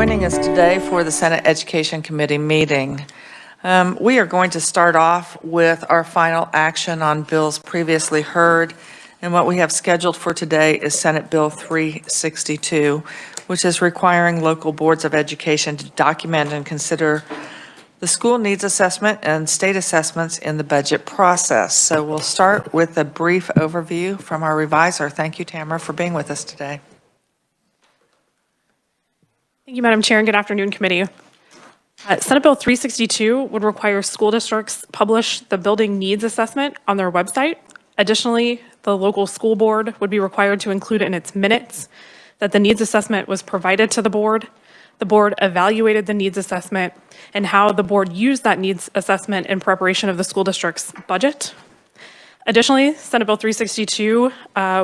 joining us today for the Senate Education Committee meeting. We are going to start off with our final action on bills previously heard, and what we have scheduled for today is Senate Bill 362, which is requiring local boards of education to document and consider the school needs assessment and state assessments in the budget process. So we'll start with a brief overview from our reviser. Thank you, Tamara, for being with us today. Thank you, Madam Chair, and good afternoon, committee. Senate Bill 362 would require school districts publish the building needs assessment on their website. Additionally, the local school board would be required to include in its minutes that the needs assessment was provided to the board evaluated the needs assessment, and how the board used that needs assessment in preparation of the school district's budget. Additionally, Senate Bill 362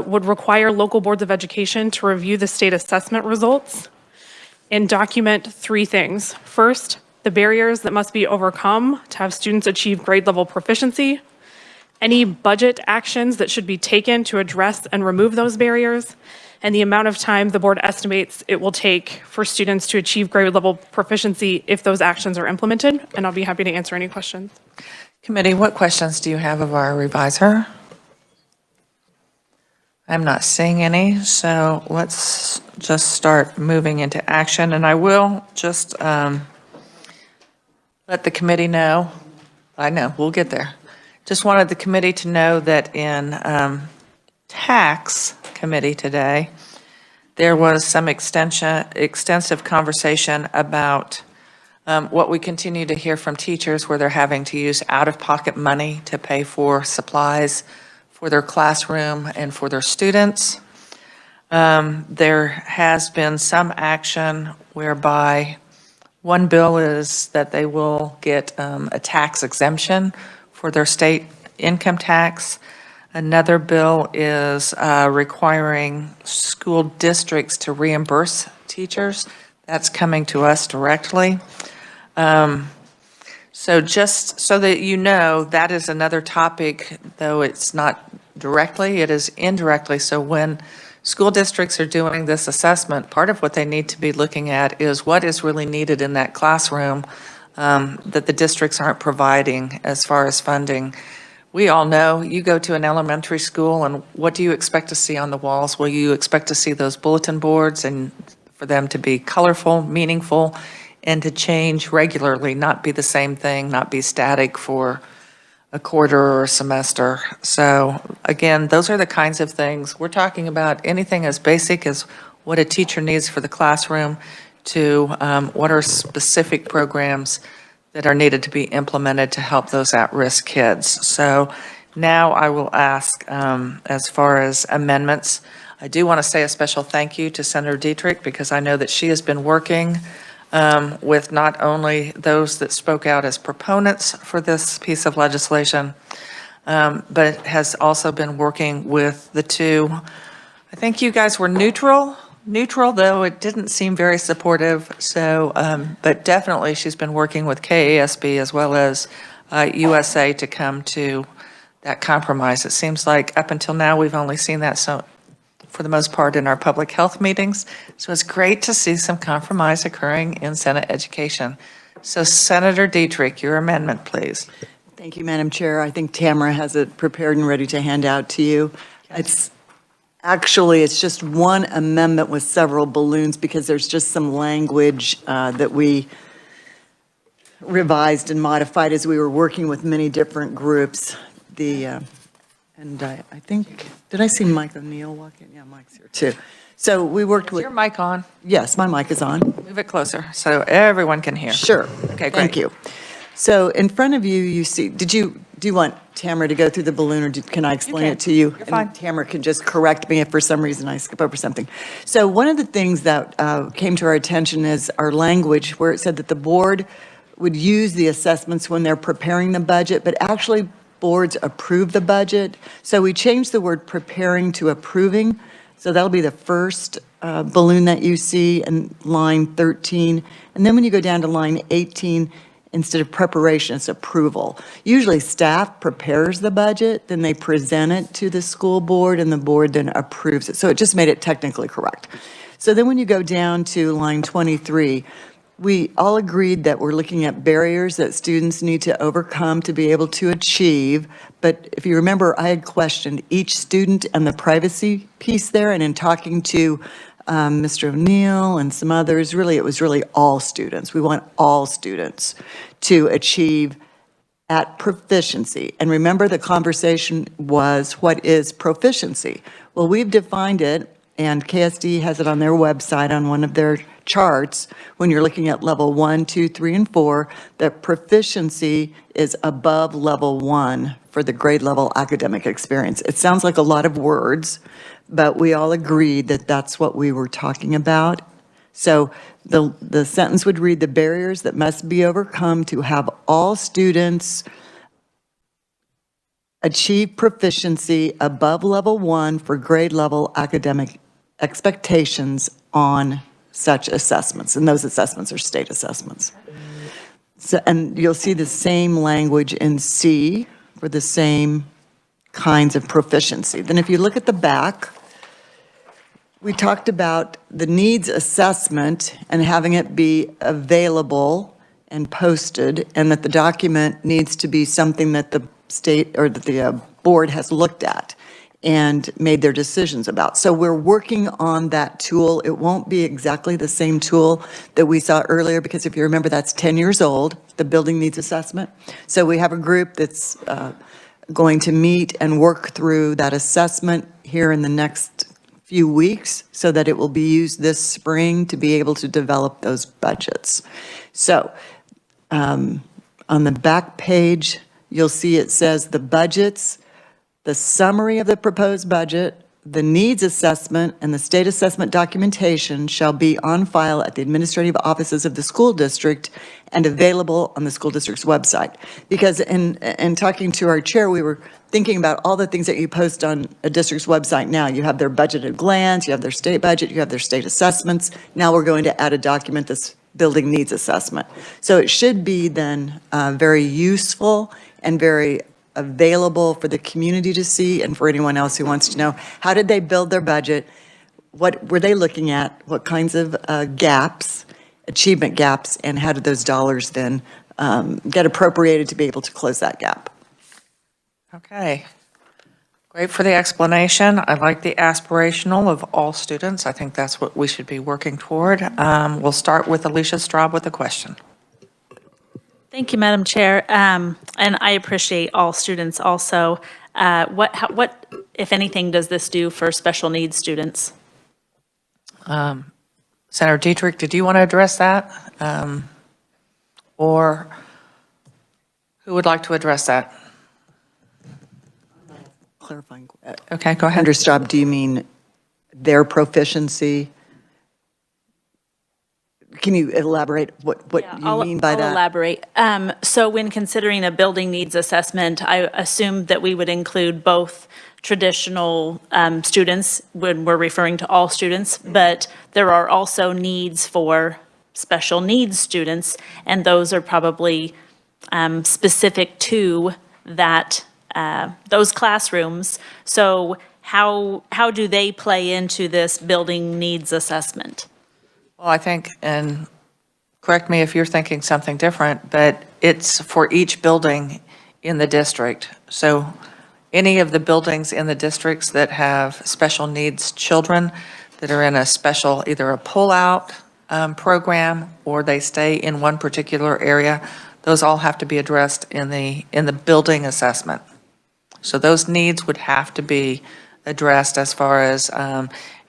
would require local boards of education to review the state assessment results and document three things. First, the barriers that must be overcome to have students achieve grade level proficiency, any budget actions that should be taken to address and remove those barriers, and the amount of time the board estimates it will take for students to achieve grade level proficiency if those actions are implemented. And I'll be happy to answer any questions. Committee, what questions do you have of our reviser? I'm not seeing any, so let's just start moving into action. And I will just let the committee know, I know, we'll get there. Just wanted the committee to know that in tax committee today, there was some extensive conversation about what we continue to hear from teachers where they're having to use out-of-pocket money to pay for supplies for their classroom and for their students. There has been some action whereby one bill is that they will get a tax exemption for their state income tax. Another bill is requiring school districts to reimburse teachers. That's coming to us directly. So just so that you know, that is another topic, though it's not directly, it is indirectly. So when school districts are doing this assessment, part of what they need to be looking at is what is really needed in that classroom that the districts aren't providing as far as funding. We all know, you go to an elementary school and what do you expect to see on the walls? Well, you expect to see those bulletin boards and for them to be colorful, meaningful, and to change regularly, not be the same thing, not be static for a quarter or a semester. So again, those are the kinds of things. We're talking about anything as basic as what a teacher needs for the classroom to what are specific programs that are needed to be implemented to help those at-risk kids. So now I will ask, as far as amendments, I do want to say a special thank you to Senator Dietrich because I know that she has been working with not only those that spoke out as proponents for this piece of legislation, but has also been working with the two. I think you guys were neutral, though it didn't seem very supportive. So, but definitely she's been working with KASB as well as USA to come to that compromise. It seems like up until now we've only seen that for the most part in our public health meetings. So it's great to see some compromise occurring in Senate education. So Senator Dietrich, your amendment, please. Thank you, Madam Chair. I think Tamara has it prepared and ready to hand out to you. It's just one amendment with several balloons because there's just some language that we revised and modified as we were working with many different groups. And I think, did I see Mike O'Neill walk in? Yeah, Mike's here too. So we worked with. Is your mic on? Yes, my mic is on. Move it closer so everyone can hear. Sure. Okay, great. Thank you. So in front of you, you see, do you want Tamara to go through the balloon or can I explain it to you? You're fine. And Tamara can just correct me if for some reason I skip over something. So one of the things that came to our attention is our language where it said that the board would use the assessments when they're preparing the budget, but actually boards approve the budget. So we changed the word preparing to approving. So that'll be the first balloon that you see in line 13. And then when you go down to line 18, instead of preparation, it's approval. Usually staff prepares the budget, then they present it to the school board and the board then approves it. So it just made it technically correct. So then when you go down to line 23, we all agreed that we're looking at barriers that students need to overcome to be able to achieve. But if you remember, I had questioned each student and the privacy piece there, and in talking to Mr. O'Neill and some others, really, it was really all students. We want all students to achieve at proficiency. And remember, the conversation was, what is proficiency? Well, we've defined it, and KSD has it on their website on one of their charts. When you're looking at level 1, 2, 3, and 4, that proficiency is above level 1 for the grade level academic experience. It sounds like a lot of words, but we all agreed that that's what we were talking about. So the sentence would read, the barriers that must be overcome to have all students achieve proficiency above level 1 for grade level academic expectations on such assessments. And those assessments are state assessments. So, and you'll see the same language in C for the same kinds of proficiency. Then if you look at the back, we talked about the needs assessment and having it be available and posted, and that the document needs to be something that the state or that the board has looked at and made their decisions about. So we're working on that tool. It won't be exactly the same tool that we saw earlier, because if you remember, that's 10 years old, the building needs assessment. So we have a group that's going to meet and work through that assessment here in the next few weeks so that it will be used this spring to be able to develop those budgets. So on the back page, you'll see it says the budgets, the summary of the proposed budget, the needs assessment, and the state assessment documentation shall be on file at the administrative offices of the school district and available on the school district's website. Because in talking to our chair, we were thinking about all the things that you post on a district's website now. You have their budget at a glance, you have their state budget, you have their state assessments. Now we're going to add a document, this building needs assessment. So it should be then very useful and very available for the community to see, and for anyone else who wants to know, how did they build their budget? What were they looking at? What kinds of gaps, achievement gaps, and how did those dollars then get appropriated to be able to close that gap? Okay. Great for the explanation. I like the aspirational of all students. I think that's what we should be working toward. We'll start with Alicia Straub with a question. Thank you, Madam Chair. And I appreciate all students also. What, if anything, does this do for special needs students? Senator Dietrich, did you want to address that? Or who would like to address that? Clarifying. Okay, go ahead. Under Straub, do you mean their proficiency? Can you elaborate what you mean by that? I'll elaborate. So when considering a building needs assessment, I assume that we would include both traditional students when we're referring to all students, but there are also needs for special needs students, and those are probably specific to that those classrooms. So how do they play into this building needs assessment? Well, I think, and correct me if you're thinking something different, but it's for each building in the district. So any of the buildings in the districts that have special needs children that are in a special, either a pull-out program or they stay in one particular area, those all have to be addressed in the building assessment. So those needs would have to be addressed as far as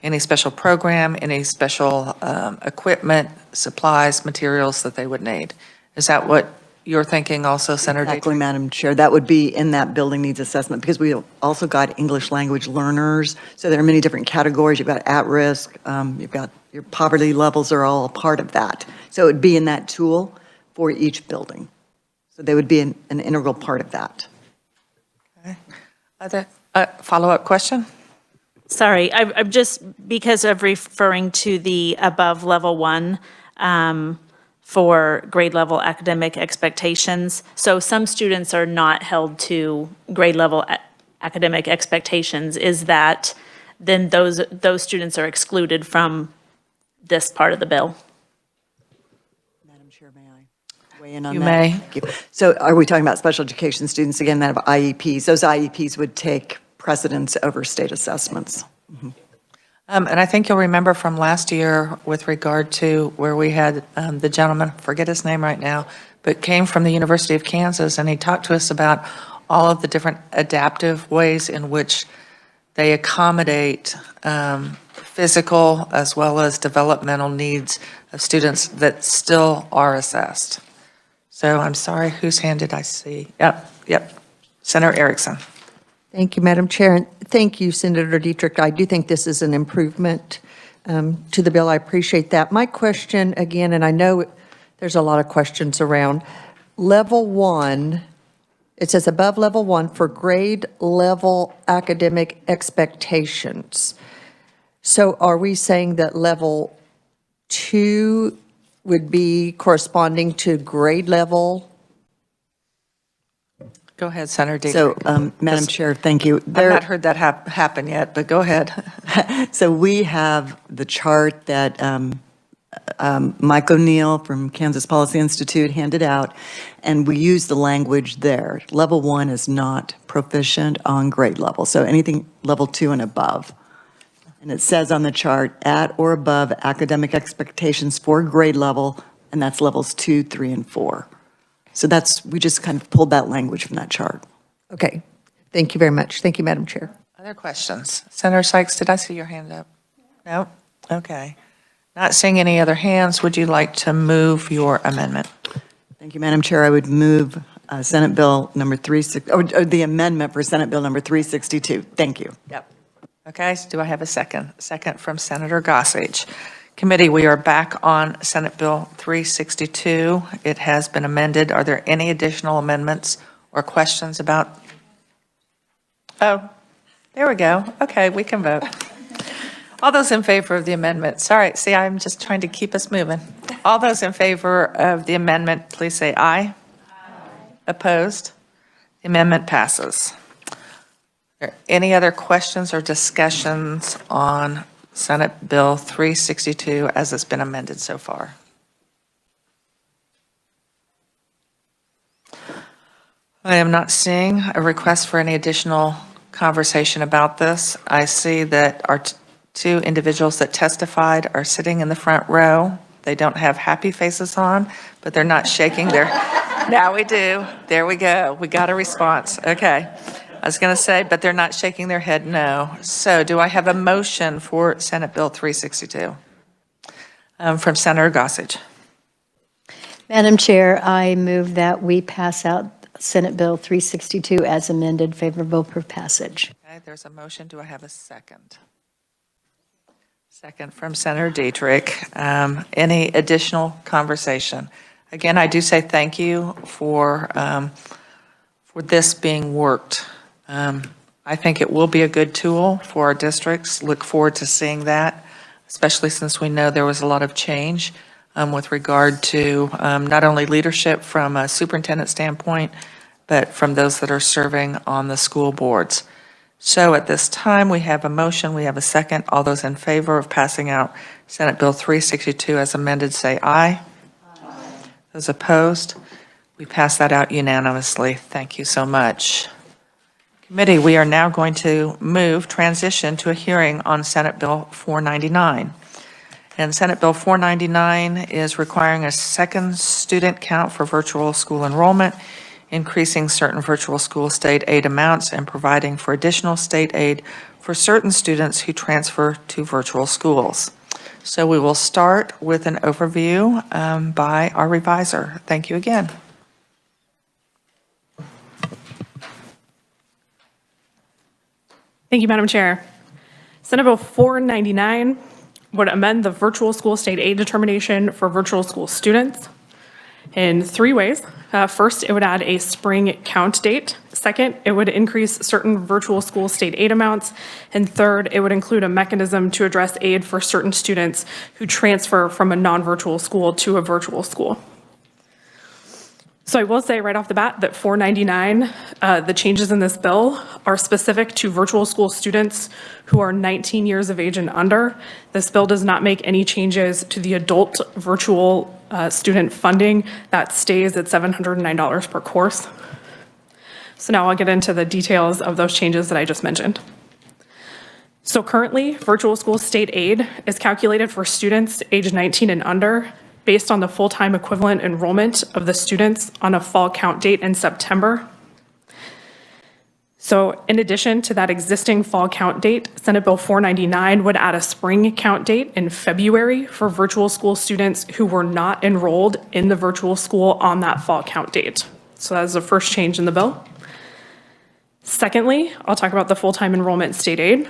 any special program, any special equipment, supplies, materials that they would need. Is that what you're thinking also, Senator Dietrich? Exactly, Madam Chair. That would be in that building needs assessment, because we also got English language learners. So there are many different categories. You've got at-risk, you've got your poverty levels are all a part of that. So it would be in that tool for each building. So they would be an integral part of that. Okay. Other follow-up question? Sorry, I'm just, because of referring to the above level 1 for grade level academic expectations. So some students are not held to grade level academic expectations. Is that then those students are excluded from this part of the bill. Madam Chair, may I weigh in on You that? may. Thank you. So are we talking about special education students again that have IEPs? Those IEPs would take precedence over state assessments. And I think you'll remember from last year with regard to where we had the gentleman, forget his name right now, but came from the University of Kansas, and he talked to us about all of the different adaptive ways in which they accommodate physical as well as developmental needs of students that still are assessed. So I'm sorry, whose hand did I see? Yep. Senator Erickson. Thank you, Madam Chair, and thank you, Senator Dietrich. I do think this is an improvement to the bill. I appreciate that. My question, again, and I know there's a lot of questions around, level 1, it says above level 1 for grade level academic expectations. So are we saying that level 2 would be corresponding to grade level? Go ahead, Senator Dietrich. So, Madam Chair, thank you. I've not heard that happen yet, but go ahead. So we have the chart that Mike O'Neill from Kansas Policy Institute handed out, and we use the language there. Level 1 is not proficient on grade level, so anything level 2 and above. And it says on the chart, at or above academic expectations for grade level, and that's levels 2, 3, and 4. So we just kind of pulled that language from that chart. Okay, thank you very much. Thank you, Madam Chair. Other questions? Senator Sykes, did I see your hand up? No? Okay. Not seeing any other hands, would you like to move your amendment? Thank you, Madam Chair. I would move Senate Bill number 36, or the amendment for Senate Bill number 362. Thank you. Yep. Okay, so do I have a second? Second from Senator Gossage. Committee, we are back on Senate Bill 362. It has been amended. Are there any additional amendments or questions about? Oh, there we go. Okay, we can vote. All those in favor of the amendment, sorry, see, I'm just trying to keep us moving. All those in favor of the amendment, please say aye. Aye. Opposed? The amendment passes. Are there any other questions or discussions on Senate Bill 362 as it's been amended so far? I am not seeing a request for any additional conversation about this. I see that our two individuals that testified are sitting in the front row. They don't have happy faces on, but they're not shaking their, now we do. There we go. We got a response. Okay. I was going to say, but they're not shaking their head no. So do I have a motion for Senate Bill 362? From Senator Gossage. Madam Chair, I move that we pass out Senate Bill 362 as amended, favorable for passage. Okay, there's a motion. Do I have a second? Second from Senator Dietrich. Any additional conversation? Again, I do say thank you for this being worked. I think it will be a good tool for our districts. Look forward to seeing that, especially since we know there was a lot of change with regard to not only leadership from a superintendent standpoint, but from those that are serving on the school boards. So at this time, we have a motion, we have a second. All those in favor of passing out Senate Bill 362 as amended, say aye. Aye. Those opposed? We pass that out unanimously. Thank you so much. Committee, we are now going to transition to a hearing on Senate Bill 499. And Senate Bill 499 is requiring a second student count for virtual school enrollment, increasing certain virtual school state aid amounts, and providing for additional state aid for certain students who transfer to virtual schools. So we will start with an overview by our reviser. Thank you again. Thank you, Madam Chair. Senate Bill 499 would amend the virtual school state aid determination for virtual school students in three ways. First, it would add a spring count date. Second, it would increase certain virtual school state aid amounts. And third, it would include a mechanism to address aid for certain students who transfer from a non-virtual school to a virtual school. So I will say right off the bat that 499, the changes in this bill are specific to virtual school students who are 19 years of age and under. This bill does not make any changes to the adult virtual student funding. That stays at $709 per course. So now I'll get into the details of those changes that I just mentioned. So currently, virtual school state aid is calculated for students age 19 and under based on the full-time equivalent enrollment of the students on a fall count date in September. So in addition to that existing fall count date, Senate Bill 499 would add a spring count date in February for virtual school students who were not enrolled in the virtual school on that fall count date. So that is the first change in the bill. Secondly, I'll talk about the full-time enrollment state aid.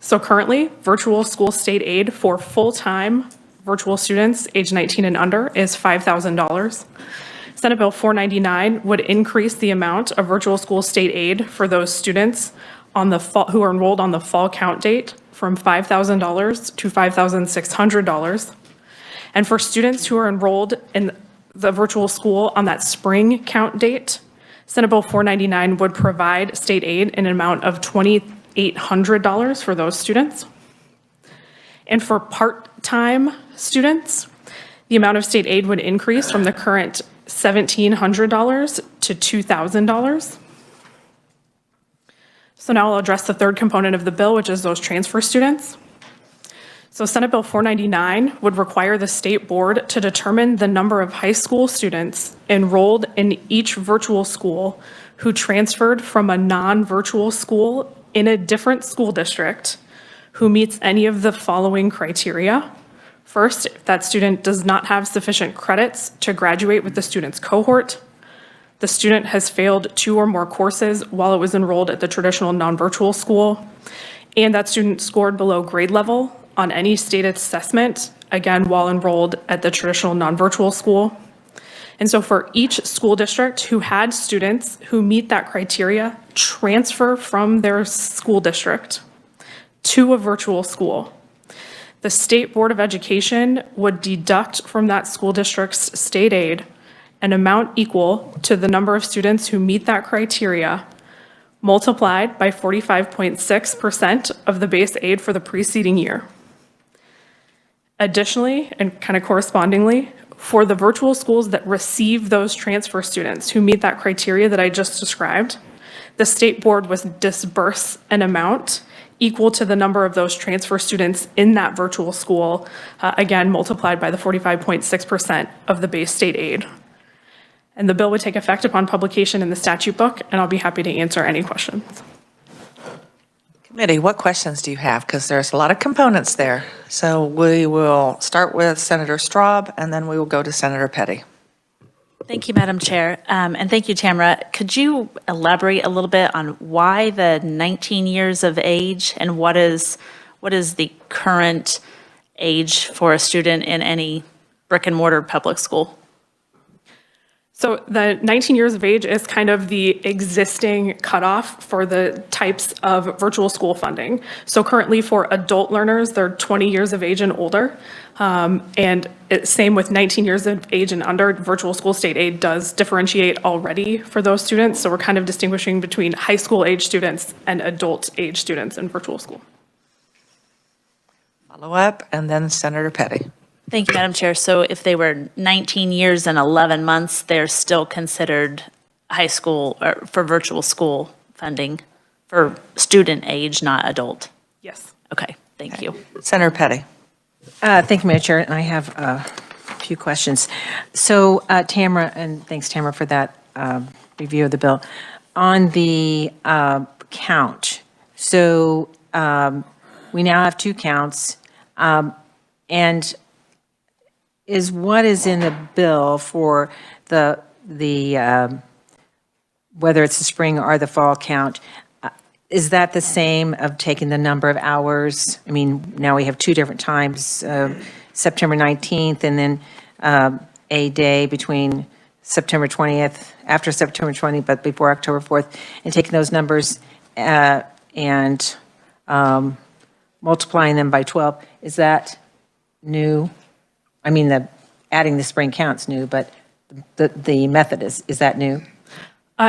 So currently, virtual school state aid for full-time virtual students age 19 and under is $5,000. Senate Bill 499 would increase the amount of virtual school state aid for those students on the fall, who are enrolled on the fall count date from $5,000 to $5,600. And for students who are enrolled in the virtual school on that spring count date, Senate Bill 499 would provide state aid in an amount of $2,800 for those students. And for part-time students, the amount of state aid would increase from the current $1,700 to $2,000. So now I'll address the third component of the bill, which is those transfer students. So Senate Bill 499 would require the state board to determine the number of high school students enrolled in each virtual school who transferred from a non-virtual school in a different school district who meets any of the following criteria. First, if that student does not have sufficient credits to graduate with the student's cohort, the student has failed 2 or more courses while it was enrolled at the traditional non-virtual school, and that student scored below grade level on any state assessment, again, while enrolled at the traditional non-virtual school. And so for each school district who had students who meet that criteria transfer from their school district to a virtual school, the State Board of Education would deduct from that school district's state aid an amount equal to the number of students who meet that criteria multiplied by 45.6% of the base aid for the preceding year. Additionally, and kind of correspondingly, for the virtual schools that receive those transfer students who meet that criteria that I just described, the state board would disperse an amount equal to the number of those transfer students in that virtual school, again, multiplied by the 45.6% of the base state aid. And the bill would take effect upon publication in the statute book, and I'll be happy to answer any questions. Committee, what questions do you have? Because there's a lot of components there. So we will start with Senator Straub, and then we will go to Senator Petty. Thank you, Madam Chair. And thank you, Tamara. Could you elaborate a little bit on why the 19 years of age and what is the current age for a student in any brick and mortar public school? So the 19 years of age is kind of the existing cutoff for the types of virtual school funding. So currently for adult learners, they're 20 years of age and older. And same with 19 years of age and under, virtual school state aid does differentiate already for those students. So we're kind of distinguishing between high school age students and adult age students in virtual school. Follow up, and then Senator Petty. Thank you, Madam Chair. So if they were 19 years and 11 months, they're still considered high school or for virtual school funding for student age, not adult? Yes. Okay, thank you. Senator Petty. Thank you, Madam Chair, and I have a few questions. So Tamara, and thanks Tamara for that review of the bill. On the count, so we now have 2 counts, and what is in the bill for the whether it's the spring or the fall count, is that the same of taking the number of hours? I mean, now we have 2 different times, September 19th and then a day between September 20th, after September 20th, but before October 4th, and taking those numbers and multiplying them by 12. Is that new? I mean, adding the spring count's new, but the method is that new?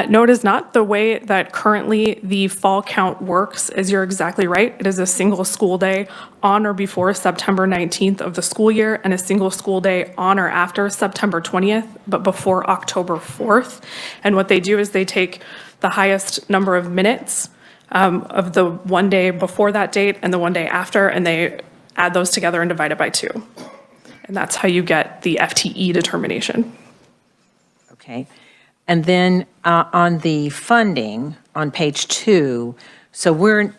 No, it is not. The way that currently the fall count works is you're exactly right. It is a single school day on or before September 19th of the school year and a single school day on or after September 20th, but before October 4th. And what they do is they take the highest number of minutes of the one day before that date and the one day after, and they add those together and divide it by 2. And that's how you get the FTE determination. Okay. And then on the funding, on page 2, so it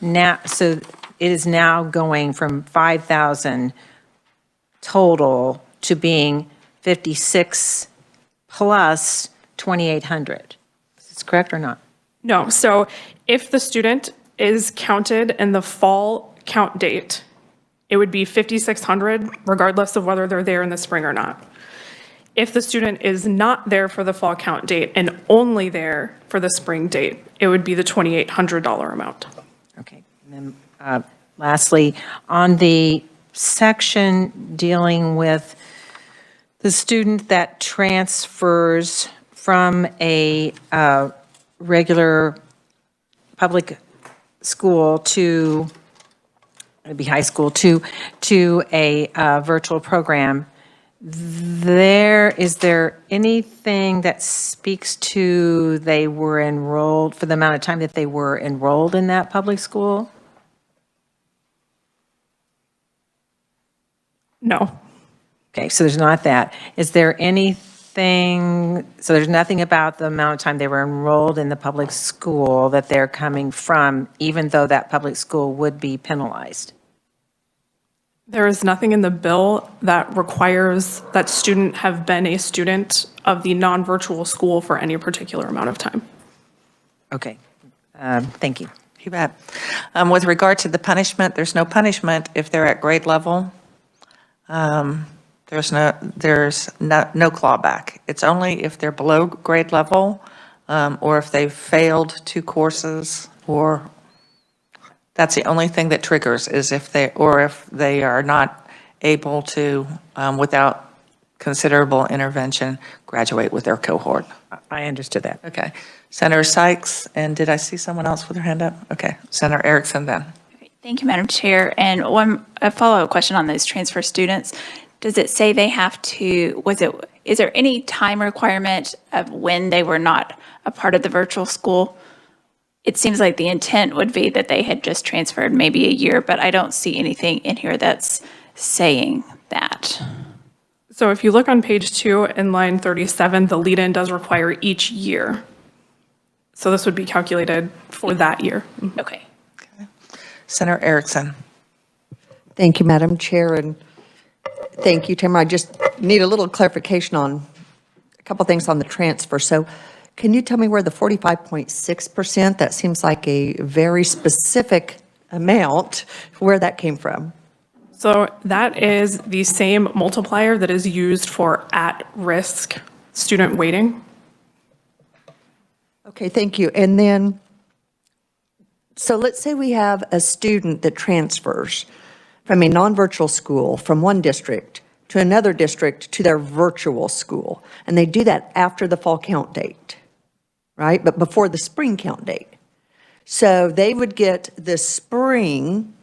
is now going from 5,000 total to being 56 plus 2,800. Is this correct or not? No, so if the student is counted in the fall count date, it would be 5,600 regardless of whether they're there in the spring or not. If the student is not there for the fall count date and only there for the spring date, it would be the $2,800 amount. Okay. And then lastly, on the section dealing with the student that transfers from a regular public school to, it'd be high school, to a virtual program, is there anything that speaks to they were enrolled, for the amount of time that they were enrolled in that public school? No. Okay, so there's not that. Is there anything, so there's nothing about the amount of time they were enrolled in the public school that they're coming from, even though that public school would be penalized? There is nothing in the bill that requires that student have been a student of the non-virtual school for any particular amount of time. Okay, thank you. You bet. With regard to the punishment, there's no punishment if they're at grade level. There's no clawback. It's only if they're below grade level, or if they've failed 2 courses, or that's the only thing that triggers, is if they are not able to, without considerable intervention, graduate with their cohort. I understood that. Okay. Senator Sykes, and did I see someone else with their hand up? Okay. Senator Erickson then. Thank you, Madam Chair. And a follow-up question on those transfer students. Does it say they have to, is there any time requirement of when they were not a part of the virtual school? It seems like the intent would be that they had just transferred maybe a year, but I don't see anything in here that's saying that. So if you look on page 2 in line 37, the lead-in does require each year. So this would be calculated for that year. Okay. Senator Erickson. Thank you, Madam Chair, and thank you, Tamara. I just need a little clarification on a couple things on the transfer. So can you tell me where the 45.6%, that seems like a very specific amount, where that came from? So that is the same multiplier that is used for at-risk student weighting. Okay, thank you. And then, so let's say we have a student that transfers from a non-virtual school from one district to another district to their virtual school, and they do that after the fall count date, right? But before the spring count date. So they would get the spring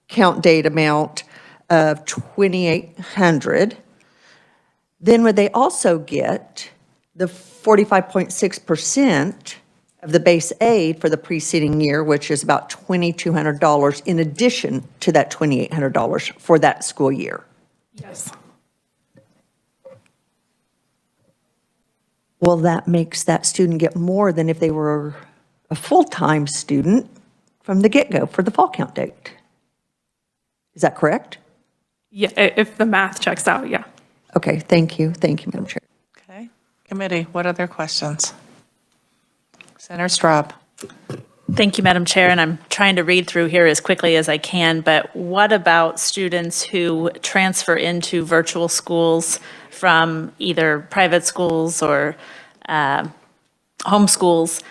count date amount of $2,800. Then would they also get the 45.6% of the base aid for the preceding year, which is about $2,200 in addition to that $2,800 for that school year? Yes. Well, that makes that student get more than if they were a full-time student from the get-go for the fall count date. Is that correct? Yeah, if the math checks out, yeah. Okay, thank you. Thank you, Madam Chair. Okay. Committee, what other questions? Senator Straub. Thank you, Madam Chair, and I'm trying to read through here as quickly as I can, but what about students who transfer into virtual schools from either private schools or home schools?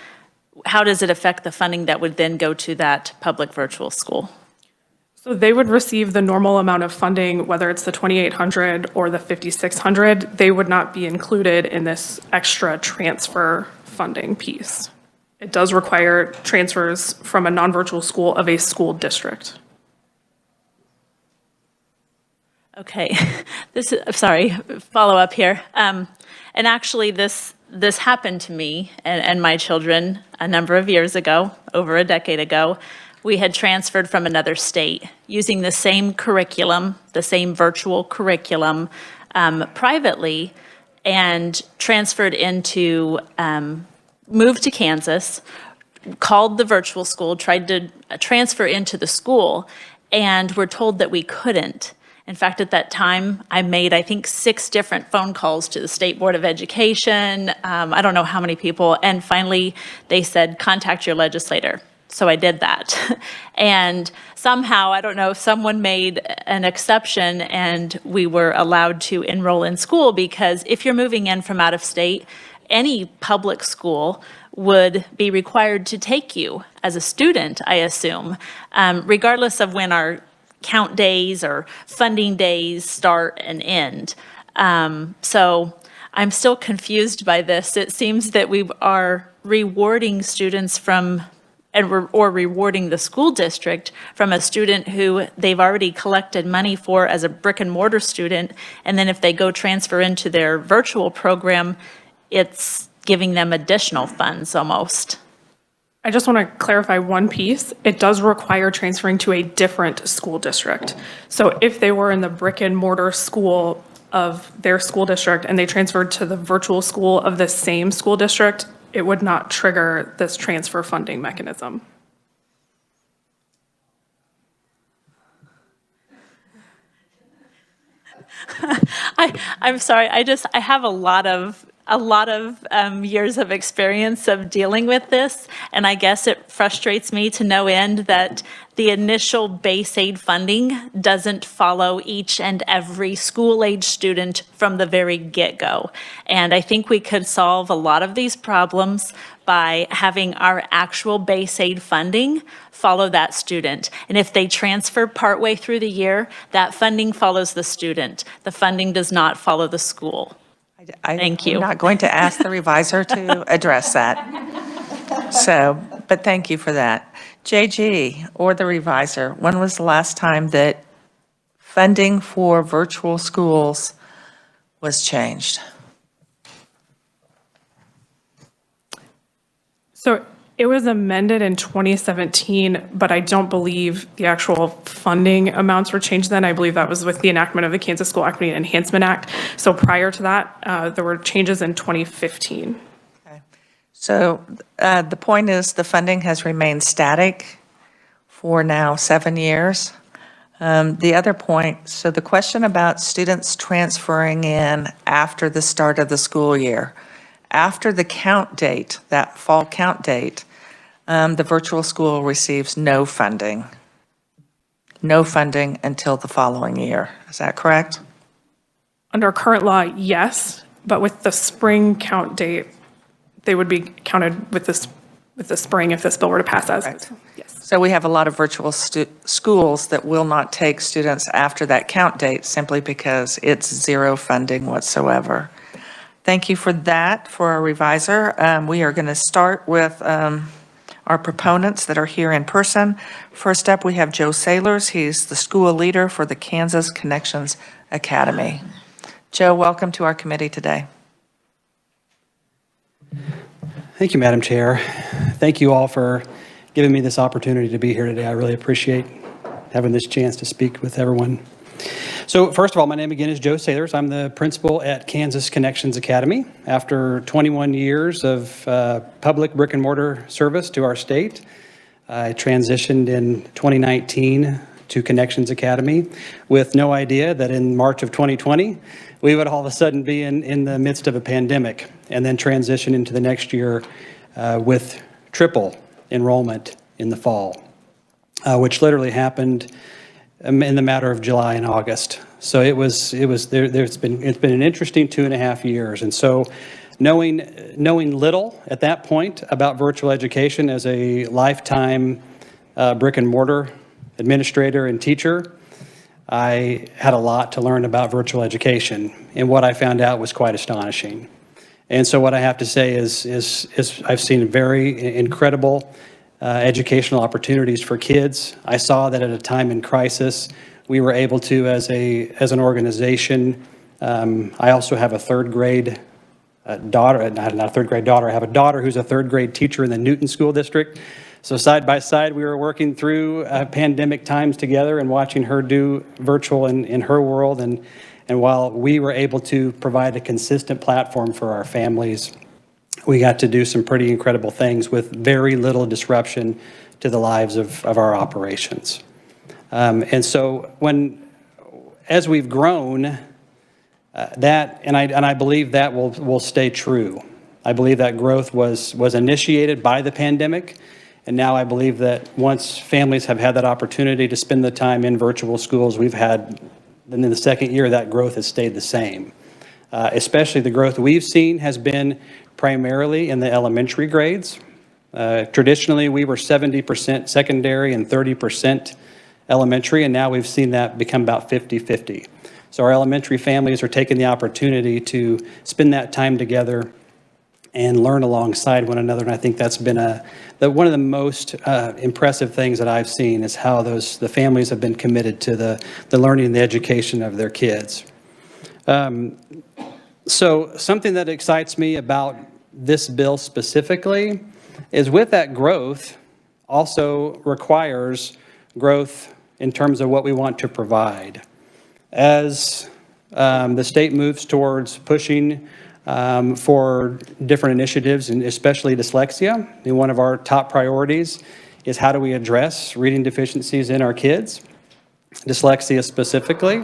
How does it affect the funding that would then go to that public virtual school? So they would receive the normal amount of funding, whether it's the 2,800 or the 5,600. They would not be included in this extra transfer funding piece. It does require transfers from a non-virtual school of a school district. Okay, this is, sorry, follow up here. And actually, this happened to me and my children a number of years ago, over a decade ago. We had transferred from another state using the same curriculum, the same virtual curriculum, privately, and transferred into, moved to Kansas, called the virtual school, tried to transfer into the school, and were told that we couldn't. In fact, at that time, I made, I think, 6 different phone calls to the State Board of Education. I don't know how many people. And finally, they said, contact your legislator. So I did that. And somehow, I don't know, someone made an exception and we were allowed to enroll in school, because if you're moving in from out of state, any public school would be required to take you as a student, I assume, regardless of when our count days or funding days start and end. So I'm still confused by this. It seems that we are rewarding students from, or rewarding the school district from a student who they've already collected money for as a brick and mortar student, and then if they go transfer into their virtual program, it's giving them additional funds almost. I just want to clarify one piece. It does require transferring to a different school district. So if they were in the brick and mortar school of their school district and they transferred to the virtual school of the same school district, it would not trigger this transfer funding mechanism. I'm sorry, I have a lot of years of experience of dealing with this, and I guess it frustrates me to no end that the initial base aid funding doesn't follow each and every school-age student from the very get-go. And I think we could solve a lot of these problems by having our actual base aid funding follow that student. And if they transfer partway through the year, that funding follows the student. The funding does not follow the school. Thank you. I'm not going to ask the reviser to address that. So, but thank you for that. JG, or the reviser, when was the last time that funding for virtual schools was changed? So it was amended in 2017, but I don't believe the actual funding amounts were changed then. I believe that was with the enactment of the Kansas School Equity Enhancement Act. So prior to that, there were changes in 2015. Okay. So the point is the funding has remained static for now 7 years. The other point, so the question about students transferring in after the start of the school year, after the count date, that fall count date, the virtual school receives no funding. No funding until the following year. Is that correct? Under current law, yes, but with the spring count date, they would be counted with the spring if this bill were to pass as. Correct. Yes. So we have a lot of virtual schools that will not take students after that count date simply because it's zero funding whatsoever. Thank you for that, for our reviser. We are going to start with our proponents that are here in person. First up, we have Joe Sailors. He's the school leader for the Kansas Connections Academy. Joe, welcome to our committee today. Thank you, Madam Chair. Thank you all for giving me this opportunity to be here today. I really appreciate having this chance to speak with everyone. So first of all, my name again is Joe Sailors. I'm the principal at Kansas Connections Academy. After 21 years of public brick and mortar service to our state, I transitioned in 2019 to Connections Academy with no idea that in March of 2020, we would all of a sudden be in the midst of a pandemic and then transition into the next year with triple enrollment in the fall, which literally happened in the matter of July and August. So it's been an interesting 2.5 years. And so knowing little at that point about virtual education as a lifetime brick and mortar administrator and teacher, I had a lot to learn about virtual education, and what I found out was quite astonishing. And so what I have to say is I've seen very incredible educational opportunities for kids. I saw that at a time in crisis, we were able to, as an organization, I also have a third grade daughter, not a third grade daughter, I have a daughter who's a third grade teacher in the Newton School District. So side by side, we were working through pandemic times together and watching her do virtual in her world. And while we were able to provide a consistent platform for our families, we got to do some pretty incredible things with very little disruption to the lives of our operations. And so as we've grown, I believe that will stay true. I believe that growth was initiated by the pandemic. And now I believe that once families have had that opportunity to spend the time in virtual schools, and in the second year, that growth has stayed the same. Especially the growth we've seen has been primarily in the elementary grades. Traditionally, we were 70% secondary and 30% elementary, and now we've seen that become about 50-50. So our elementary families are taking the opportunity to spend that time together and learn alongside one another. And I think that's been one of the most impressive things that I've seen is how the families have been committed to the learning and the education of their kids. So something that excites me about this bill specifically is with that growth also requires growth in terms of what we want to provide. As the state moves towards pushing for different initiatives, and especially dyslexia, and one of our top priorities is how do we address reading deficiencies in our kids, dyslexia specifically.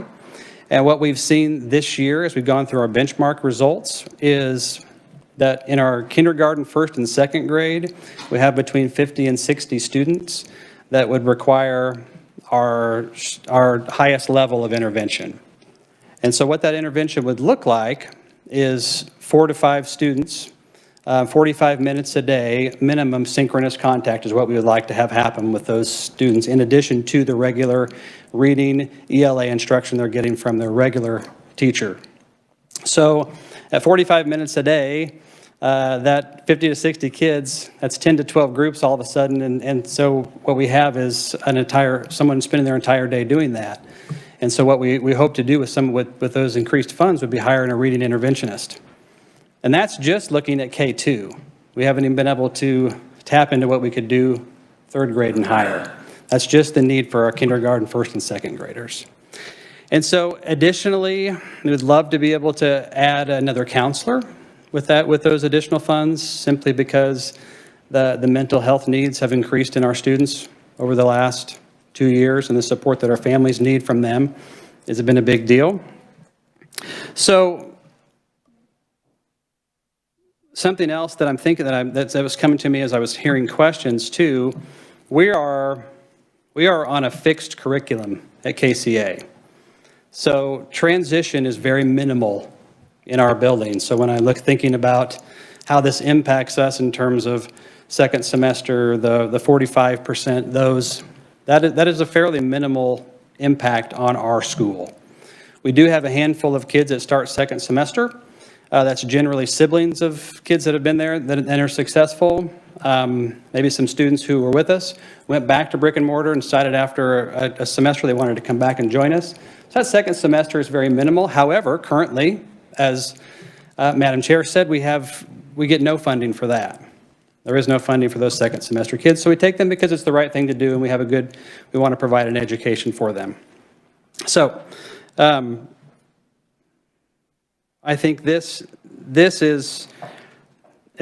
And what we've seen this year as we've gone through our benchmark results is that in our kindergarten, first and second grade, we have between 50 and 60 students that would require our highest level of intervention. And so what that intervention would look like is 4 to 5 students, 45 minutes a day, minimum synchronous contact is what we would like to have happen with those students, in addition to the regular reading ELA instruction they're getting from their regular teacher. So at 45 minutes a day, that 50 to 60 kids, that's 10 to 12 groups all of a sudden, and so what we have is someone spending their entire day doing that. And so what we hope to do with those increased funds would be hiring a reading interventionist. And that's just looking at K2. We haven't even been able to tap into what we could do third grade and higher. That's just the need for our kindergarten, first and second graders. And so additionally, we would love to be able to add another counselor with those additional funds, simply because the mental health needs have increased in our students over the last 2 years, and the support that our families need from them has been a big deal. So something else that I'm thinking that was coming to me as I was hearing questions too, we are on a fixed curriculum at KCA. So transition is very minimal in our building. So when I thinking about how this impacts us in terms of second semester, the 45%, that is a fairly minimal impact on our school. We do have a handful of kids that start second semester. That's generally siblings of kids that have been there and are successful. Maybe some students who were with us went back to brick and mortar and decided after a semester they wanted to come back and join us. So that second semester is very minimal. However, currently, as Madam Chair said, we get no funding for that. There is no funding for those second semester kids, so we take them because it's the right thing to do, and we want to provide an education for them. So I think this is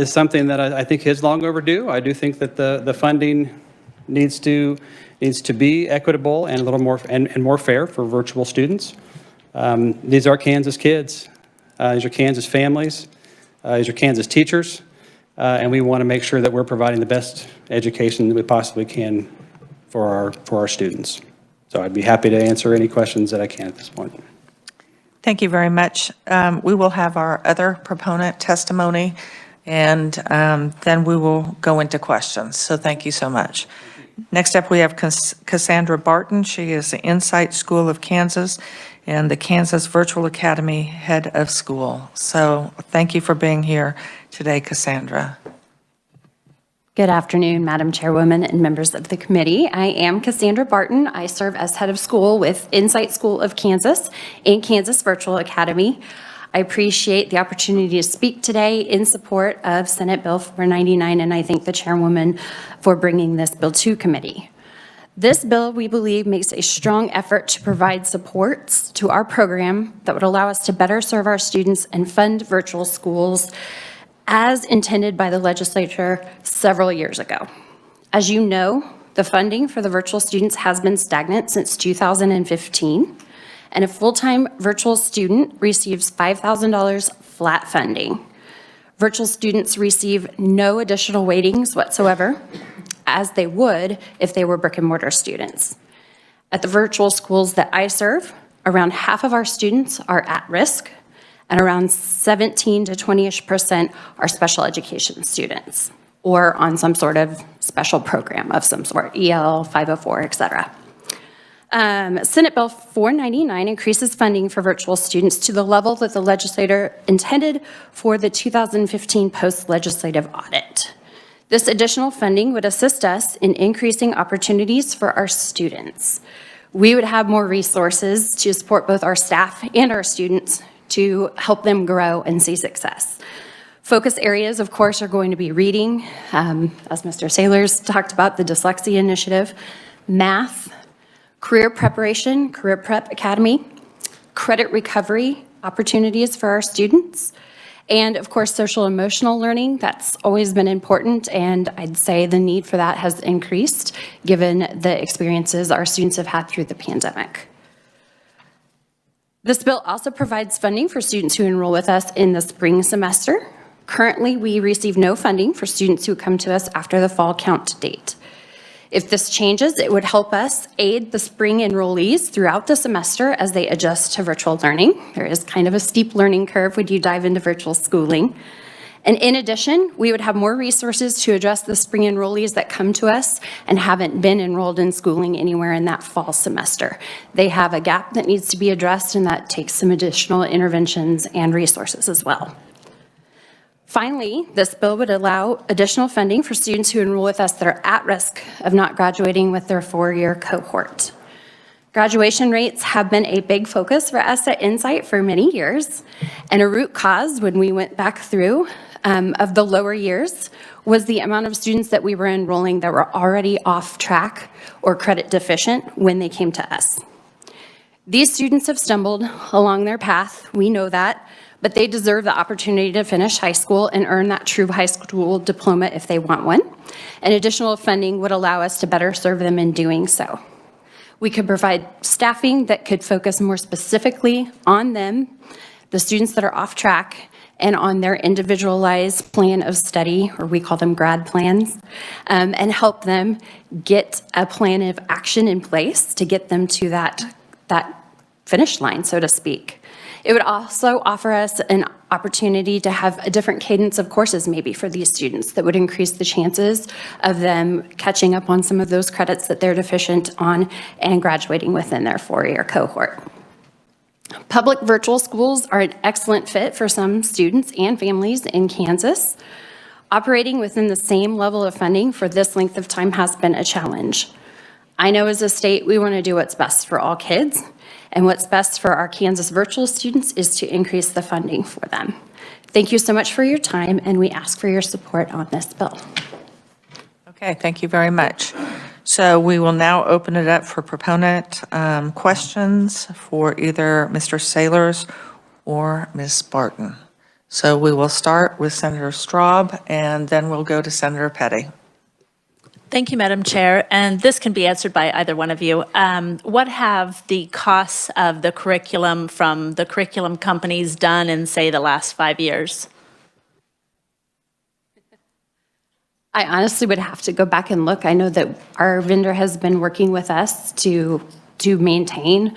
something that I think is long overdue. I do think that the funding needs to be equitable and a little more and more fair for virtual students. These are Kansas kids. These are Kansas families. These are Kansas teachers. And we want to make sure that we're providing the best education that we possibly can for our students. So I'd be happy to answer any questions that I can at this point. Thank you very much. We will have our other proponent testimony, and then we will go into questions. So thank you so much. Next up, we have Cassandra Barton. She is the Insight School of Kansas and the Kansas Virtual Academy Head of School. So thank you for being here today, Cassandra. Good afternoon, Madam Chairwoman and members of the committee. I am Cassandra Barton. I serve as head of school with Insight School of Kansas and Kansas Virtual Academy. I appreciate the opportunity to speak today in support of Senate Bill 499, and I thank the chairwoman for bringing this bill to committee. This bill, we believe, makes a strong effort to provide supports to our program that would allow us to better serve our students and fund virtual schools as intended by the legislature several years ago. As you know, the funding for the virtual students has been stagnant since 2015, and a full-time virtual student receives $5,000 flat funding. Virtual students receive no additional weightings whatsoever, as they would if they were brick and mortar students. At the virtual schools that I serve, around half of our students are at risk, and around 17 to 20% are special education students or on some sort of special program of some sort, EL, 504, et cetera. Senate Bill 499 increases funding for virtual students to the level that the legislator intended for the 2015 post-legislative audit. This additional funding would assist us in increasing opportunities for our students. We would have more resources to support both our staff and our students to help them grow and see success. Focus areas, of course, are going to be reading, as Mr. Saylors talked about, the Dyslexia Initiative, math, career preparation, Career Prep Academy, credit recovery opportunities for our students, and of course, social emotional learning. That's always been important, and I'd say the need for that has increased given the experiences our students have had through the pandemic. This bill also provides funding for students who enroll with us in the spring semester. Currently, we receive no funding for students who come to us after the fall count date. If this changes, it would help us aid the spring enrollees throughout the semester as they adjust to virtual learning. There is kind of a steep learning curve when you dive into virtual schooling. And in addition, we would have more resources to address the spring enrollees that come to us and haven't been enrolled in schooling anywhere in that fall semester. They have a gap that needs to be addressed, and that takes some additional interventions and resources as well. Finally, this bill would allow additional funding for students who enroll with us that are at risk of not graduating with their four-year cohort. Graduation rates have been a big focus for us at Insight for many years, and a root cause when we went back through of the lower years was the amount of students that we were enrolling that were already off track or credit deficient when they came to us. These students have stumbled along their path, we know that, but they deserve the opportunity to finish high school and earn that true high school diploma if they want one. And additional funding would allow us to better serve them in doing so. We could provide staffing that could focus more specifically on them, the students that are off track, and on their individualized plan of study, or we call them grad plans, and help them get a plan of action in place to get them to that finish line, so to speak. It would also offer us an opportunity to have a different cadence of courses maybe for these students that would increase the chances of them catching up on some of those credits that they're deficient on and graduating within their four-year cohort. Public virtual schools are an excellent fit for some students and families in Kansas. Operating within the same level of funding for this length of time has been a challenge. I know as a state we want to do what's best for all kids, and what's best for our Kansas virtual students is to increase the funding for them. Thank you so much for your time, and we ask for your support on this bill. Okay, thank you very much. So we will now open it up for proponent questions for either Mr. Saylors or Ms. Barton. So we will start with Senator Straub, and then we'll go to Senator Petty. Thank you, Madam Chair, and this can be answered by either one of you. What have the costs of the curriculum from the curriculum companies done in, say, the last 5 years? I honestly would have to go back and look. I know that our vendor has been working with us to maintain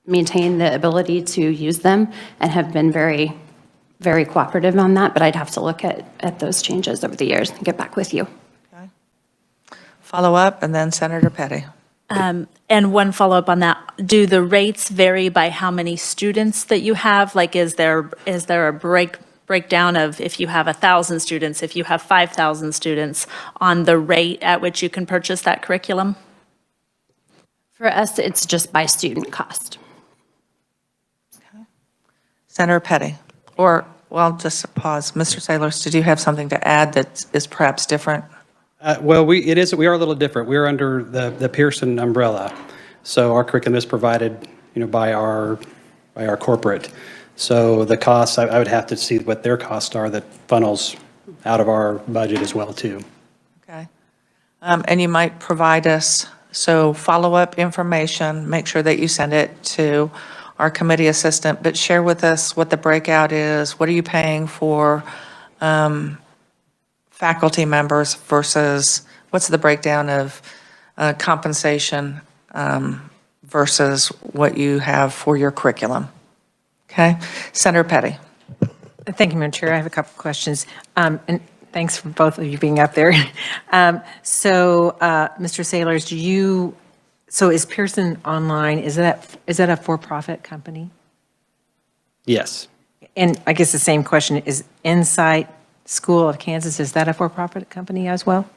the ability to use them and have been very, very cooperative on that, but I'd have to look at those changes over the years and get back with you. Okay. follow up, and then Senator Petty. And one follow-up on that, do the rates vary by how many students that you have? Like, is there a breakdown of if you have 1,000 students, if you have 5,000 students, on the rate at which you can purchase that curriculum? For us, it's just by student cost. Senator Petty, or, well, just pause. Mr. Sailors, did you have something to add that is perhaps different? Well, we are a little different. We're under the Pearson umbrella. So our curriculum is provided, by our corporate. So the costs, I would have to see what their costs are that funnels out of our budget as well, too. Okay. And you might provide us, so follow-up information, make sure that you send it to our committee assistant, but share with us what the breakout is. What are you paying for faculty members versus what's the breakdown of compensation versus what you have for your curriculum? Okay. Senator Petty. Thank you, Madam Chair. I have a couple of questions. And thanks for both of you being up there. Mr. Sailors, so is Pearson Online, is that a for-profit company? Yes. And I guess the same question, is Insight School of Kansas, is that a for-profit company as well?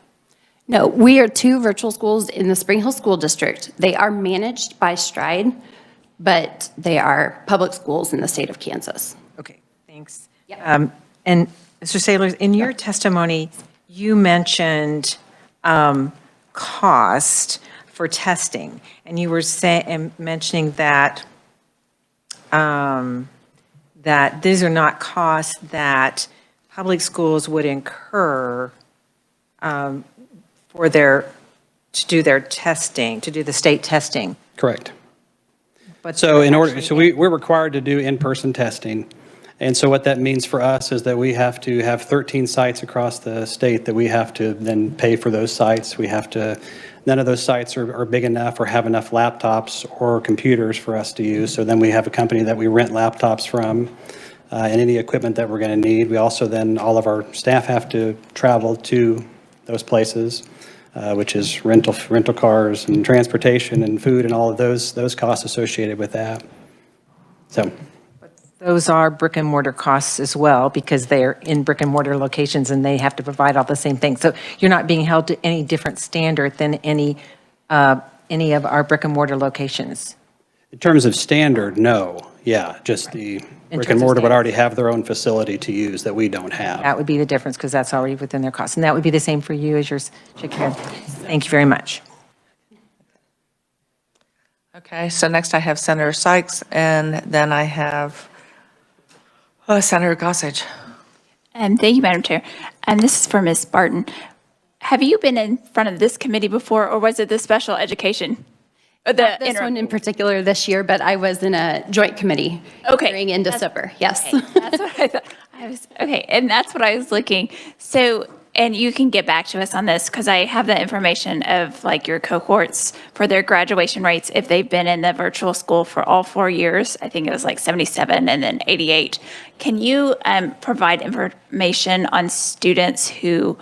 No, we are 2 virtual schools in the Spring Hill School District. They are managed by Stride, but they are public schools in the state of Kansas. Okay, thanks. Yeah. And Mr. Sailors, in your testimony, you mentioned cost for testing, and you were mentioning that that these are not costs that public schools would incur to do their testing, to do the state testing. Correct. But So we're required to do in-person testing. And so what that means for us is that we have to have 13 sites across the state that we have to then pay for those sites. None of those sites are big enough or have enough laptops or computers for us to use. So then we have a company that we rent laptops from and any equipment that we're going to need. We also then, all of our staff have to travel to those places, which is rental cars and transportation and food and all of those costs associated with that. So. those are brick and mortar costs as well, because they're in brick and mortar locations and they have to provide all the same things. So you're not being held to any different standard than any of our brick and mortar locations. In terms of standard, no. Yeah, just the brick and mortar would already have their own facility to use that we don't have. That would be the difference, because that's already within their costs. And that would be the same for you as yours, shake your head. Thank you very much. Okay, so next I have Senator Sykes, and then I have Senator Gossage. Thank you, Madam Chair. And this is for Ms. Barton. Have you been in front of this committee before, or was it the special education? This one in particular this year, but I was in a joint committee hearing in December. Yes. Okay. That's what I thought. And that's what I was looking. So, and you can get back to us on this, because I have the information of like your cohorts for their graduation rates if they've been in the virtual school for all 4 years. I think it was like 77 and then 88. Can you provide information on students who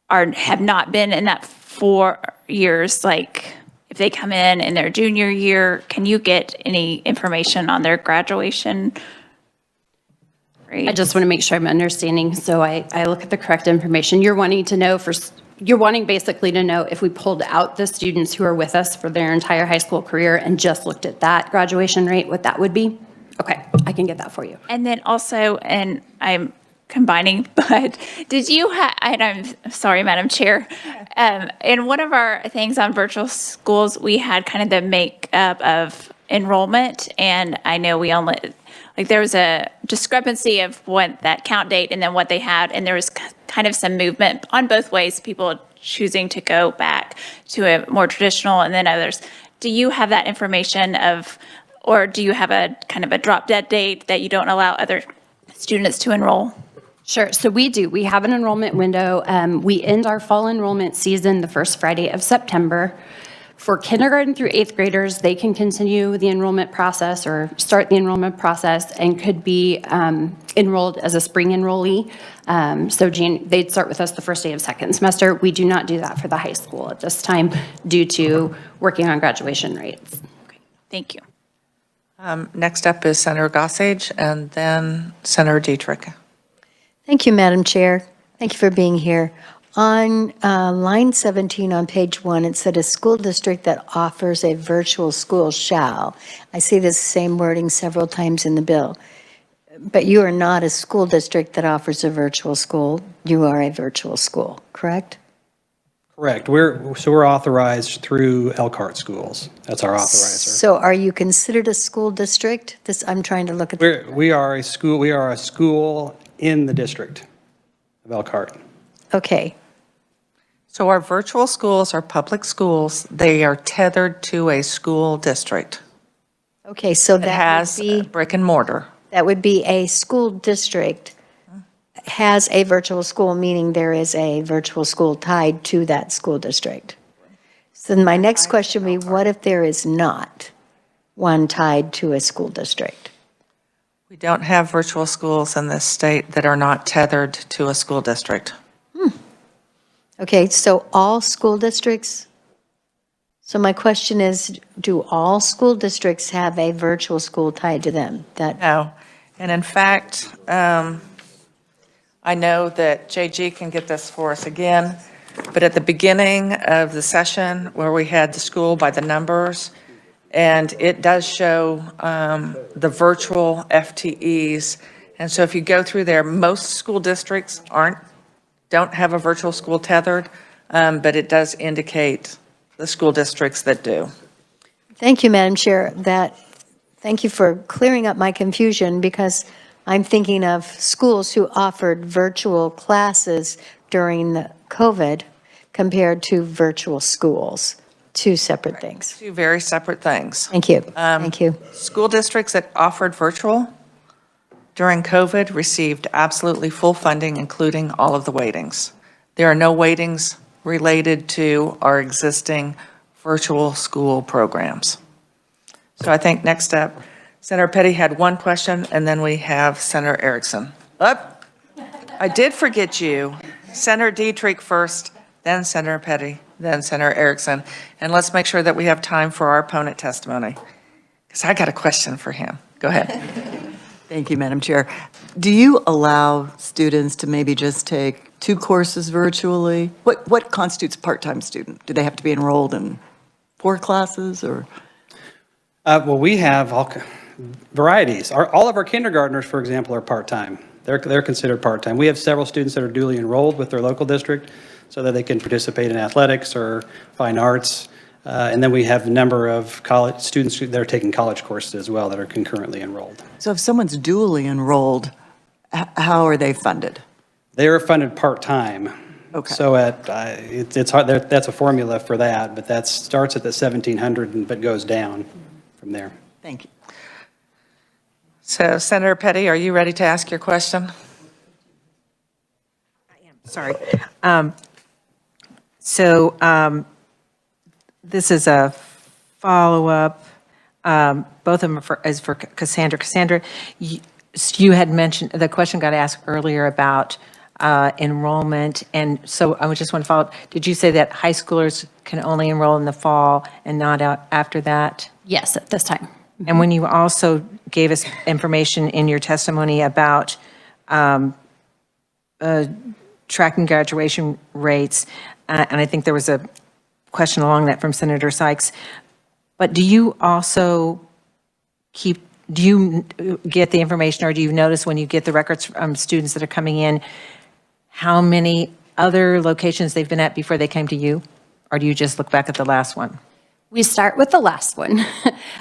have not been in that 4 years, like if they come in their junior year, can you get any information on their graduation rate? I just want to make sure I'm understanding, so I look at the correct information. You're wanting basically to know if we pulled out the students who are with us for their entire high school career and just looked at that graduation rate, what that would be? Okay, I can get that for you. And then also, and I'm combining, but did you and I'm sorry, Madam Chair, in one of our things on virtual schools, we had kind of the makeup of enrollment, and I know we only, like there was a discrepancy of what that count date and then what they had, and there was kind of some movement on both ways, people choosing to go back to a more traditional and then others. Do you have that information or do you have a kind of a drop dead date that you don't allow other students to enroll? Sure, so we do. We have an enrollment window. We end our fall enrollment season the first Friday of September. For kindergarten through 8th graders, they can continue the enrollment process or start the enrollment process and could be enrolled as a spring enrollee. So they'd start with us the first day of second semester. We do not do that for the high school at this time due to working on graduation rates. Thank you. Next up is Senator Gossage and then Senator Dietrich. Thank you, Madam Chair. Thank you for being here. On line 17 on page 1, it said a school district that offers a virtual school shall. I see this same wording several times in the bill. But you are not a school district that offers a virtual school. You are a virtual school, correct? Correct. We're authorized through Elkhart schools. That's our authorizer. So are you considered a school district? I'm trying to look at. We are a school. We are a school in the district of Elkhart. Okay. So our virtual schools are public schools. They are tethered to a school district. Okay, so It that has would be, brick and mortar. that would be a school district has a virtual school, meaning there is a virtual school tied to that school district. So then my next question would be, what if there is not one tied to a school district? We don't have virtual schools in this state that are not tethered to a school district. Okay, so all school districts? So my question is, do all school districts have a virtual school tied to them? No. And in fact, I know that JG can get this for us again, but at the beginning of the session where we had the school by the numbers, and it does show the virtual FTEs. And so if you go through there, most school districts don't have a virtual school tethered, but it does indicate the school districts that do. Thank you, Madam Chair. Thank you for clearing up my confusion, because I'm thinking of schools who offered virtual classes during the COVID compared to virtual schools. Two separate things. Two very separate things. Thank you. Thank you. School districts that offered virtual during COVID received absolutely full funding, including all of the weightings. There are no weightings related to our existing virtual school programs. So I think next up, Senator Petty had one question, and then we have Senator Erickson. I did forget you. Senator Dietrich first, then Senator Petty, then Senator Erickson. And let's make sure that we have time for our opponent testimony, because I got a question for him. Go ahead. Thank you, Madam Chair. Do you allow students to maybe just take 2 courses virtually? What constitutes a part-time student? Do they have to be enrolled in 4 classes or? Well, we have all varieties. All of our kindergartners, for example, are part-time. They're considered part-time. We have several students that are duly enrolled with their local district so that they can participate in athletics or fine arts. And then we have a number of college students that are taking college courses as well that are concurrently enrolled. So if someone's duly enrolled, how are they funded? They are funded part-time. Okay. So it's hard, that's a formula for that, but that starts at the 1,700 but goes down from there. Thank you. So Senator Petty, are you ready to ask your question? Sorry. This is a follow-up. Both of them is for Cassandra. Cassandra, you had mentioned, the question got asked earlier about enrollment, and so I just want to follow up. Did you say that high schoolers can only enroll in the fall and not after that? Yes, at this time. And when you also gave us information in your testimony about tracking graduation rates, and I think there was a question along that from Senator Sykes, but do you also do you get the information, or do you notice when you get the records from students that are coming in, how many other locations they've been at before they came to you? Or do you just look back at the last one? We start with the last one.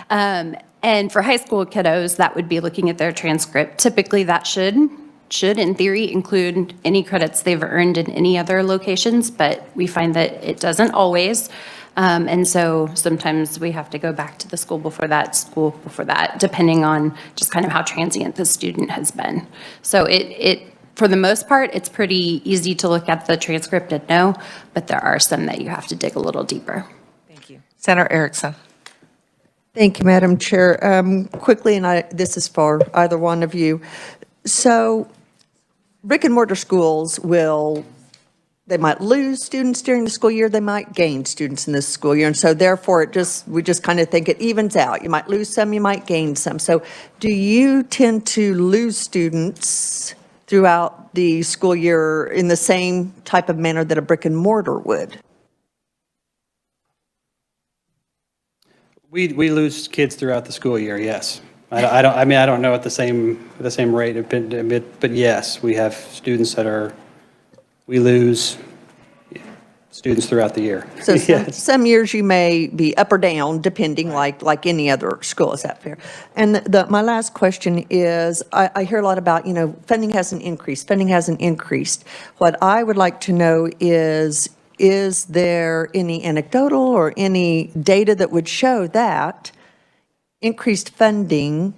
And for high school kiddos, that would be looking at their transcript. Typically, that should, in theory, include any credits they've earned in any other locations, but we find that it doesn't always. And so sometimes we have to go back to the school before that, depending on just kind of how transient the student has been. So for the most part, it's pretty easy to look at the transcript and know, but there are some that you have to dig a little deeper. Thank you. Senator Erickson. Thank you, Madam Chair. Quickly, and this is for either one of you. So brick and mortar schools they might lose students during the school year, they might gain students in this school year. And so therefore, we just kind of think it evens out. You might lose some, you might gain some. So do you tend to lose students throughout the school year in the same type of manner that a brick and mortar would? We lose kids throughout the school year, yes. I don't know at the same rate, but yes, we have students we lose students throughout the year. So Yes. some years you may be up or down, depending like any other school. Is that fair? And my last question is, I hear a lot about, funding hasn't increased. What I would like to know is there any anecdotal or any data that would show that increased funding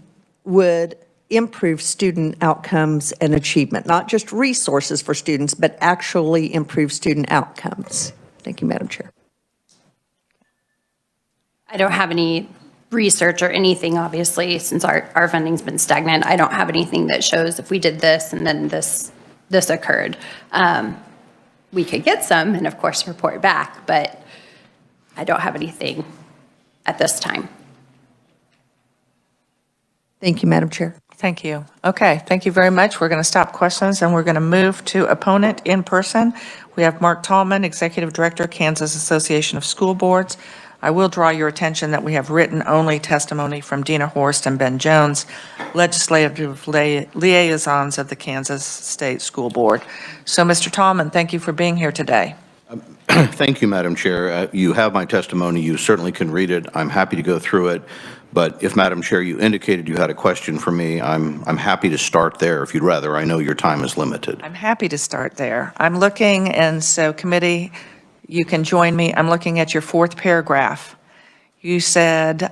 would improve student outcomes and achievement, not just resources for students, but actually improve student outcomes? Thank you, Madam Chair. I don't have any research or anything, obviously, since our funding's been stagnant. I don't have anything that shows if we did this and then this occurred. We could get some and of course report back, but I don't have anything at this time. Thank you, Madam Chair. Thank you. Okay, thank you very much. We're going to stop questions and we're going to move to opponent in person. We have Mark Tallman, Executive Director, Kansas Association of School Boards. I will draw your attention that we have written-only testimony from Dina Horst and Ben Jones, legislative liaisons of the Kansas State School Board. So, Mr. Tallman, thank you for being here today. Thank you, Madam Chair. You have my testimony. You certainly can read it. I'm happy to go through it. But if, Madam Chair, you indicated you had a question for me, I'm happy to start there if you'd rather. I know your time is limited. I'm happy to start there. I'm looking, and so committee, you can join me. I'm looking at your fourth paragraph. You said,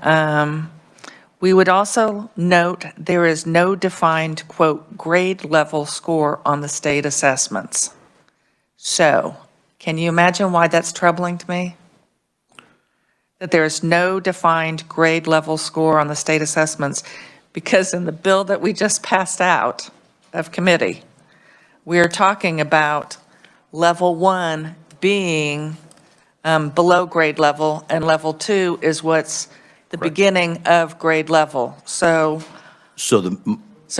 we would also note there is no defined, quote, grade level score on the state assessments. So, can you imagine why that's troubling to me? That there is no defined grade level score on the state assessments, because in the bill that we just passed out of committee, we're talking about level 1 being below grade level, and level 2 is what's the beginning of grade level. So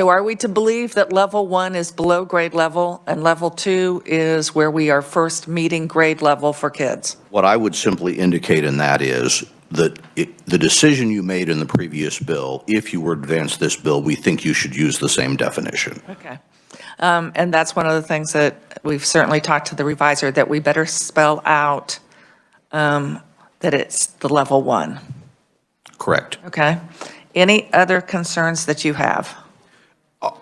are we to believe that level 1 is below grade level and level 2 is where we are first meeting grade level for kids? What I would simply indicate in that is that the decision you made in the previous bill, if you were to advance this bill, we think you should use the same definition. Okay. And that's one of the things that we've certainly talked to the reviser, that we better spell out that it's the level 1. Correct. Okay. Any other concerns that you have?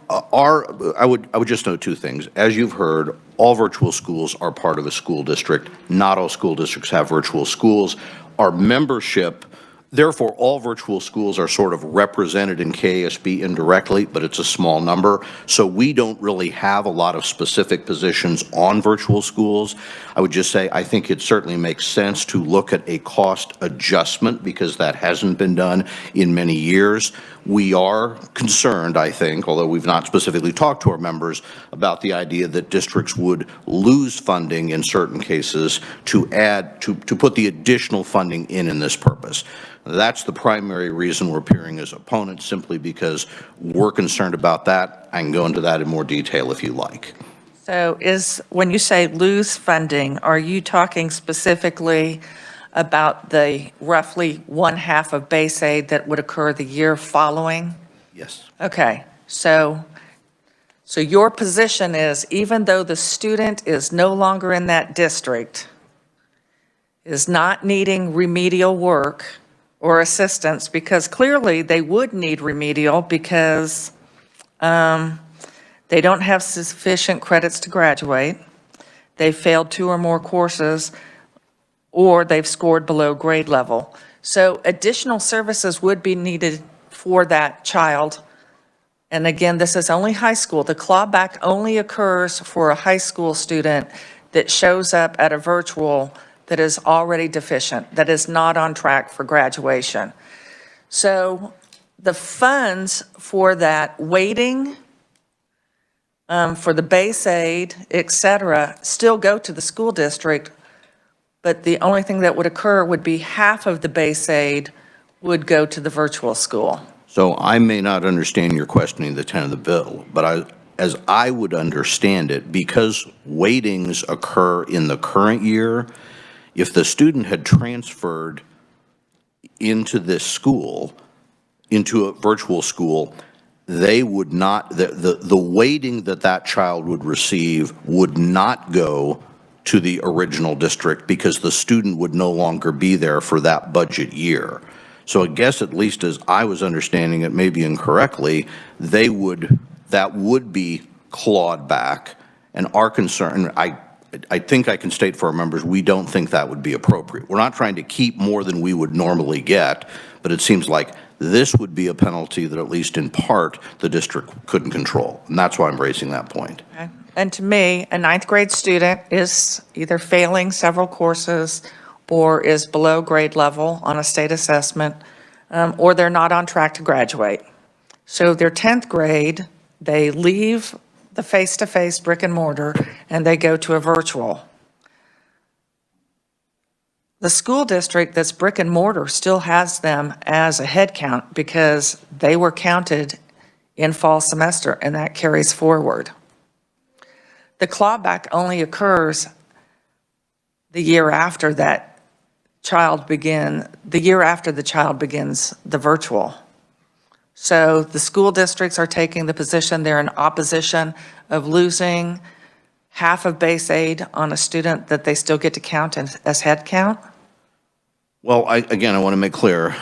I would just note two things. As you've heard, all virtual schools are part of a school district. Not all school districts have virtual schools. Our membership, therefore, all virtual schools are sort of represented in KASB indirectly, but it's a small number. So we don't really have a lot of specific positions on virtual schools. I would just say I think it certainly makes sense to look at a cost adjustment, because that hasn't been done in many years. We are concerned, I think, although we've not specifically talked to our members, about the idea that districts would lose funding in certain cases to put the additional funding in this purpose. That's the primary reason we're appearing as opponents, simply because we're concerned about that. I can go into that in more detail if you like. So when you say lose funding, are you talking specifically about the roughly 1/2 of base aid that would occur the year following? Yes. Okay, so your position is, even though the student is no longer in that district, is not needing remedial work or assistance, because clearly they would need remedial because they don't have sufficient credits to graduate, they failed 2 or more courses, or they've scored below grade level. So additional services would be needed for that child. And again, this is only high school. The clawback only occurs for a high school student that shows up at a virtual that is already deficient, that is not on track for graduation. So the funds for that weighting, for the base aid, et cetera, still go to the school district, but the only thing that would occur would be half of the base aid would go to the virtual school. So I may not understand your questioning the intent of the bill, but as I would understand it, because weightings occur in the current year, if the student had transferred into this school, into a virtual school, they would not, the weighting that child would receive would not go to the original district because the student would no longer be there for that budget year. So I guess, at least as I was understanding it, maybe incorrectly, that would be clawed back. And our concern, I think I can state for our members, we don't think that would be appropriate. We're not trying to keep more than we would normally get, but it seems like this would be a penalty that, at least in part, the district couldn't control. And that's why I'm raising that point. Okay. And to me, a ninth grade student is either failing several courses or is below grade level on a state assessment, or they're not on track to graduate. So their 10th grade, they leave the face-to-face brick and mortar and they go to a virtual. The school district that's brick and mortar still has them as a head count because they were counted in fall semester, and that carries forward. The clawback only occurs the year after the child begins the virtual. So the school districts are taking the position they're in opposition of losing half of base aid on a student that they still get to count as head count. Well, again, I want to make clear,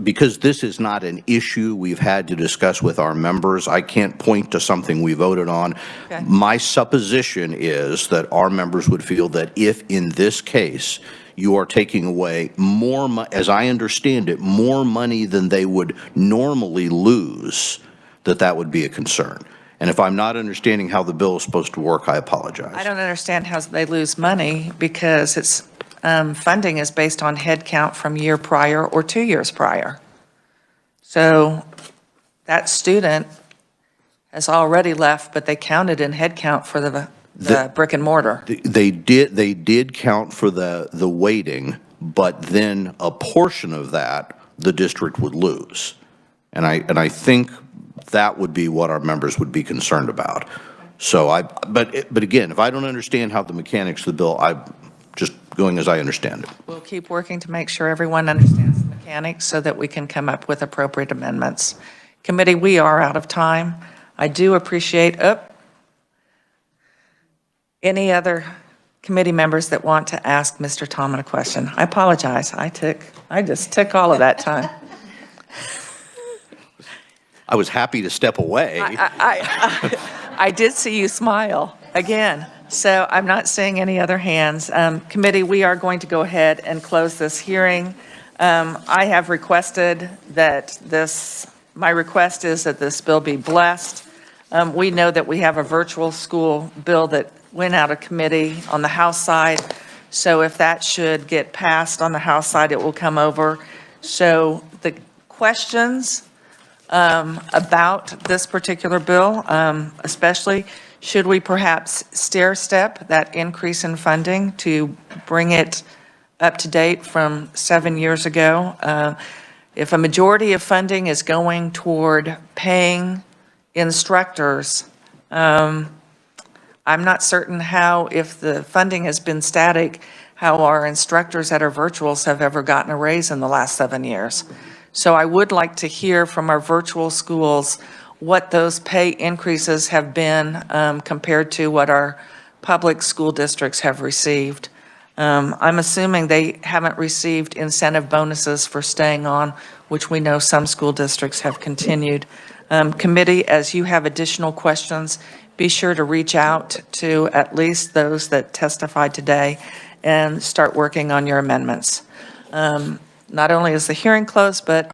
because this is not an issue we've had to discuss with our members. I can't point to something we voted on. Okay. My supposition is that our members would feel that if, in this case, you are taking away more, as I understand it, more money than they would normally lose, that would be a concern. And if I'm not understanding how the bill is supposed to work, I apologize. I don't understand how they lose money because it's funding is based on head count from year prior or 2 years prior. So that student has already left, but they counted in head count for the brick and mortar. They did count for the weighting, but then a portion of that the district would lose. And I think that would be what our members would be concerned about. So but again, if I don't understand how the mechanics of the bill, I'm just going as I understand it. We'll keep working to make sure everyone understands the mechanics so that we can come up with appropriate amendments. Committee, we are out of time. I do appreciate, any other committee members that want to ask Mr. Tomlin a question? I apologize. I just took all of that time. I was happy to step away. I did see you smile again. So I'm not seeing any other hands. Committee, we are going to go ahead and close this hearing. I have requested that my request is that this bill be blessed. We know that we have a virtual school bill that went out of committee on the House side. So if that should get passed on the House side, it will come over. So the questions about this particular bill, especially, should we perhaps stair-step that increase in funding to bring it up to date from 7 years ago? If a majority of funding is going toward paying instructors, I'm not certain how, if the funding has been static, how our instructors at our virtuals have ever gotten a raise in the last 7 years. So I would like to hear from our virtual schools what those pay increases have been compared to what our public school districts have received. I'm assuming they haven't received incentive bonuses for staying on, which we know some school districts have continued. Committee, as you have additional questions, be sure to reach out to at least those that testified today and start working on your amendments. Not only is the hearing closed, but